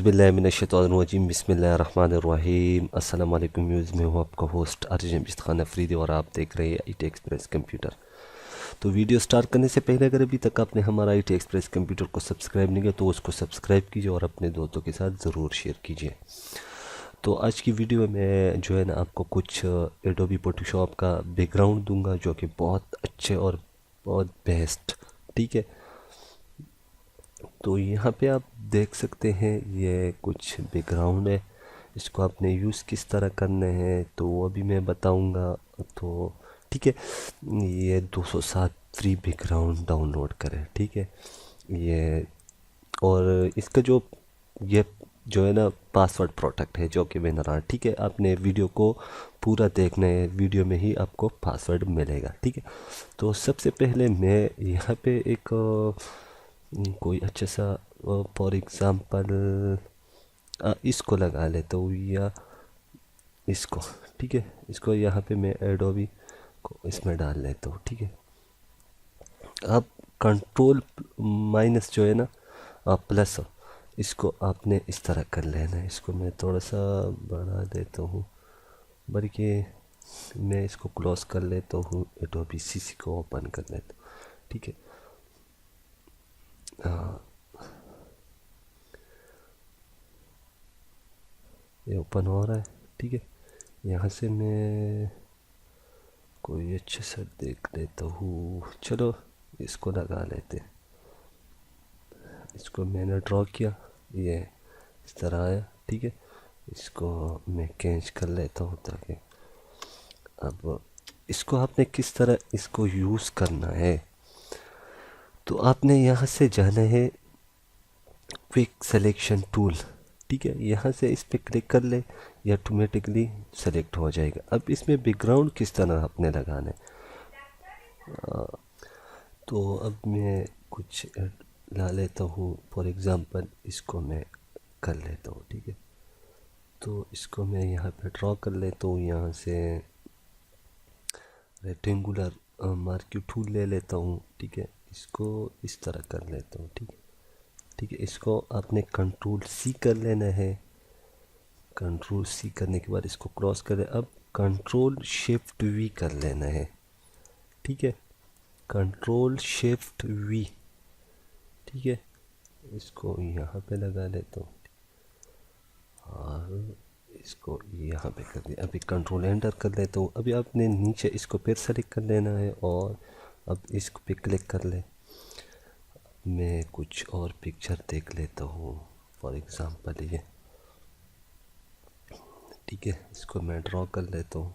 औज़ुबिल्लाहिमिनश्शैतानिर्रजीम बिस्मिल्लाहिर्रहमानिर्रहीम। अस्सलाम वालेकुम व्यूज़, मैं हूँ आपका होस्ट अर्जुन बिस्त खान अफरीदी और आप देख रहे हैं IT एक्सप्रेस कंप्यूटर। तो वीडियो स्टार्ट करने से पहले अगर अभी तक आपने हमारा IT एक्सप्रेस कंप्यूटर को सब्सक्राइब नहीं किया तो उसको सब्सक्राइब कीजिए और अपने दोस्तों के साथ ज़रूर शेयर कीजिए। तो आज की वीडियो में जो है ना आपको कुछ एडोबी फोटोशॉप का बैकग्राउंड दूंगा जो कि बहुत अच्छे और बहुत बेस्ट, ठीक है। तो यहाँ पे आप देख सकते हैं ये कुछ बैकग्राउंड है, इसको आपने यूज़ किस तरह करने हैं तो वो भी मैं बताऊंगा। तो ठीक है, ये 207 फ्री बैकग्राउंड डाउनलोड करें, ठीक है। ये और इसका ये जो है ना पासवर्ड प्रोटेक्ट है जो कि मैंने रहा, ठीक है। आपने वीडियो को पूरा देखना है, वीडियो में ही आपको पासवर्ड मिलेगा, ठीक है। तो सबसे पहले मैं यहाँ पे एक कोई अच्छा सा फॉर एग्ज़ाम्पल इसको लगा लेता हूँ या इसको, ठीक है। इसको यहाँ पे मैं एडोबी को इसमें डाल लेता हूँ, ठीक है। अब कंट्रोल माइनस जो है ना प्लस, इसको आपने इस तरह कर लेना है। इसको मैं थोड़ा सा बढ़ा देता हूँ, बल्कि मैं इसको क्लोज कर लेता हूँ, एडोबी CC को ओपन कर लेता हूँ, ठीक है। ये ओपन हो रहा है, ठीक है। यहाँ से मैं कोई अच्छे से देख लेता हूँ, चलो इसको लगा लेते। इसको मैंने ड्रॉ किया, ये इस तरह आया, ठीक है। इसको मैं कैच कर लेता हूँ ताकि अब इसको आपने किस तरह इसको यूज़ करना है। तो आपने यहाँ से जाना है क्विक सिलेक्शन टूल, ठीक है। यहाँ से इस पर क्लिक कर ले, ये ऑटोमेटिकली सेलेक्ट हो जाएगा। अब इसमें बैकग्राउंड किस तरह आपने लगाना है, तो अब मैं कुछ ला लेता हूँ। फॉर एग्ज़ाम्पल इसको मैं कर लेता हूँ, ठीक है। तो इसको मैं यहाँ पे ड्रॉ कर लेता हूँ, यहाँ से रेक्टेंगुलर मार्क्यू टूल ले लेता हूँ, ठीक है। इसको इस तरह कर लेता हूँ, ठीक है, ठीक है। इसको आपने कंट्रोल C कर लेना है। कंट्रोल C करने के बाद इसको क्रॉस करें, अब कंट्रोल शिफ्ट V कर लेना है, ठीक है। कंट्रोल शिफ्ट V, ठीक है। इसको यहाँ पे लगा लेता हूँ और इसको यहाँ पे कर दिया। अभी कंट्रोल एंटर कर लेता हूँ। अभी आपने नीचे इसको फिर सेलेक्ट कर लेना है और अब इसको पे क्लिक कर ले। मैं कुछ और पिक्चर देख लेता हूँ, फॉर एग्ज़ाम्पल ये, ठीक है। इसको मैं ड्रॉ कर लेता हूँ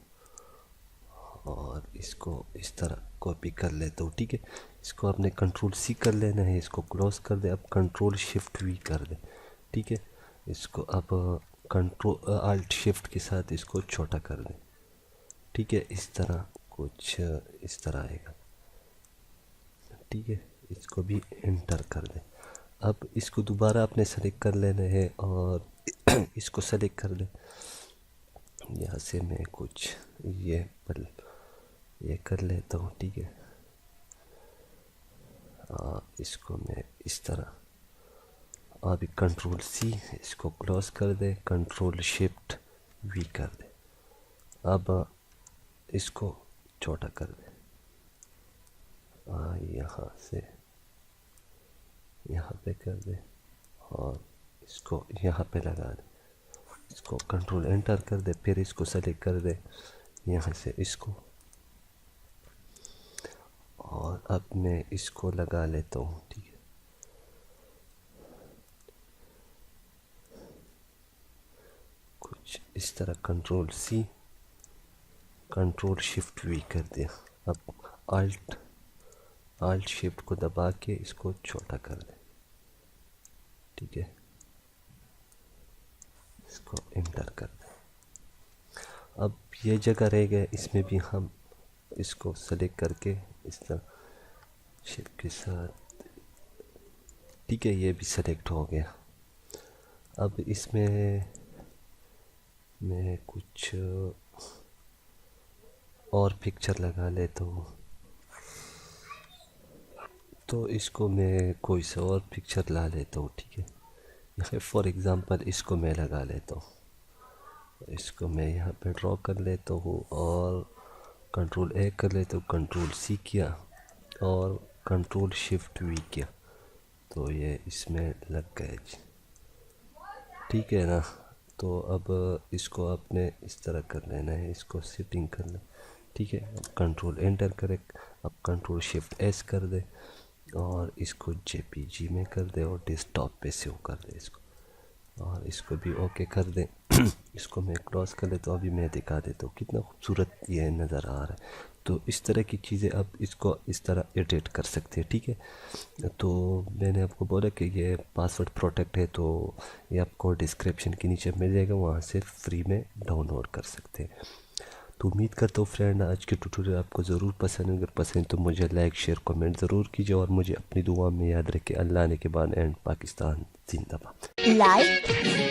और इसको इस तरह कॉपी कर लेता हूँ, ठीक है। इसको आपने कंट्रोल C कर लेना है, इसको क्लोज कर दे। अब कंट्रोल शिफ्ट V कर दे, ठीक है। इसको अब कंट्रोल आल्ट शिफ्ट के साथ इसको छोटा कर दे, ठीक है। इस तरह कुछ इस तरह आएगा, ठीक है। इसको भी एंटर कर दे। अब इसको दोबारा आपने सेलेक्ट कर लेना है और इसको सेलेक्ट कर ले। यहाँ से मैं कुछ ये कर लेता हूँ, ठीक है। इसको मैं इस तरह, अभी कंट्रोल C, इसको क्लोज कर दे, कंट्रोल शिफ्ट V कर दे। अब इसको छोटा कर दे, यहाँ से यहाँ पे कर दे और इसको यहाँ पे लगा दे। इसको कंट्रोल एंटर कर दे, फिर इसको सेलेक्ट कर दे यहाँ से इसको, और अब मैं इसको लगा लेता हूँ, ठीक है। कुछ इस तरह control C, control shift V कर दिया। अब आल्ट शिफ्ट को दबा के इसको छोटा कर दे, ठीक है। इसको एंटर कर दे। अब ये जगह रह गया, इसमें भी हम इसको सेलेक्ट करके इस तरह शिफ्ट के साथ, ठीक है। ये भी सेलेक्ट हो गया। अब इसमें मैं कुछ और पिक्चर लगा लेता हूँ, तो इसको मैं कोई सा और पिक्चर ला लेता हूँ, ठीक है। यहाँ फॉर एग्ज़ाम्पल इसको मैं लगा लेता हूँ, इसको मैं यहाँ पे ड्रॉ कर लेता हूँ और कंट्रोल ए कर लेता हूँ, कंट्रोल सी किया और कंट्रोल शिफ्ट वी किया, तो ये इसमें लग गया जी। ठीक है ना। तो अब इसको आपने इस तरह कर लेना है, इसको सेटिंग कर लें। ठीक है, अब कंट्रोल एंटर करें, अब कंट्रोल शिफ्ट एस कर दे और इसको जेपीजी में कर दे और डेस्कटॉप पे सेव कर दे इसको, और इसको भी ओके कर दें। इसको मैं क्रॉस कर लेता हूँ, अभी मैं दिखा देता हूँ कितना खूबसूरत ये नज़र आ रहा है। तो इस तरह की चीज़ें आप इसको इस तरह एडिट कर सकते हैं। ठीक है, तो मैंने आपको बोला कि ये पासवर्ड प्रोटेक्ट है, तो ये आपको डिस्क्रिप्शन के नीचे मिल जाएगा, वहाँ से फ्री में डाउनलोड कर सकते हैं। तो उम्मीद करता हूँ फ्रेंड आज के ट्यूटोरियल आपको ज़रूर पसंद है। अगर पसंद तो मुझे लाइक शेयर कमेंट ज़रूर कीजिए और मुझे अपनी दुआ में याद रखें। अल्लाह ने के बाद एंड पाकिस्तान जिंदाबाद। लाइक